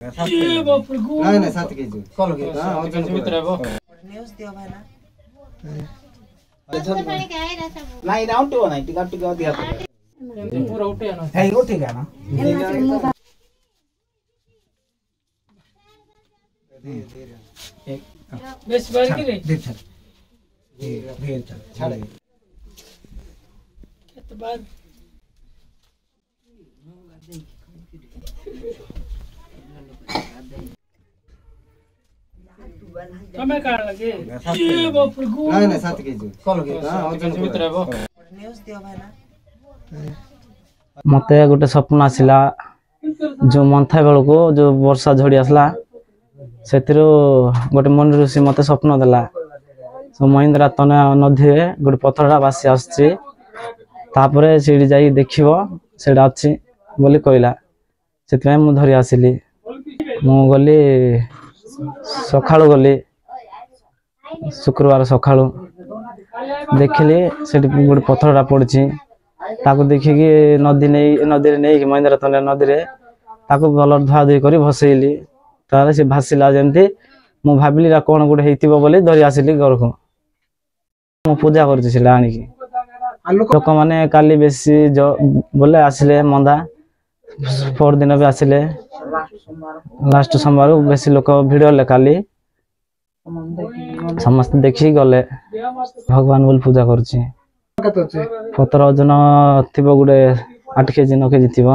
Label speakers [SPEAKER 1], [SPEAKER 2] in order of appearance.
[SPEAKER 1] ये बाप रे गो
[SPEAKER 2] नहीं 7 केजी
[SPEAKER 3] कल के
[SPEAKER 2] हां वजन
[SPEAKER 1] मित्र है वो
[SPEAKER 3] न्यूज़ दियो भाई ना नहीं ना उठो नहीं टिका टिका दिया
[SPEAKER 1] पूरा उठे ना
[SPEAKER 3] है उठे गया ना
[SPEAKER 1] बेस बार की रे
[SPEAKER 3] देख चल धीरे चल छाड़े
[SPEAKER 1] तो बाद कमे काट लगे ये बाप रे गो
[SPEAKER 2] नहीं 7 केजी
[SPEAKER 3] कल के
[SPEAKER 2] हां वजन
[SPEAKER 1] मित्र है वो
[SPEAKER 3] न्यूज़ दियो भाई ना
[SPEAKER 4] मते गोटे स्वप्न आसला जो मंथा बेल को जो वर्षा झड़ी आसला से गोटे मन ऋषि मत स्वप्न देला महेंद्रा तना नदी गोटे पथरटा भासी आसपर सीढ़ी जा देखो से अच्छी बोली कहला से मुझे धरी आसली मु गली सखा गली शुक्रवार सखा देखिली से गोटे पथरटा पड़ी ताको देखिकी नदी नहीं महेंद्रा तना नदी रे ताको भल धुआ धुई कर भसैली तार से भासिला जमती मु भाविली कौन गोटे होइतिबो बोली धरी आसिली घर को मु पूजा करछि आनिकी लोक माने काली बेसी बोले आसिले मंदा पर दिन भी आसिले लास्ट सोमवार बेसी लोक भिड़ ले काली समस्त देखी गले भगवान बोली पूजा करछि पतर ओजन थिबो गुडे 8 केजी 9 केजी थिबो।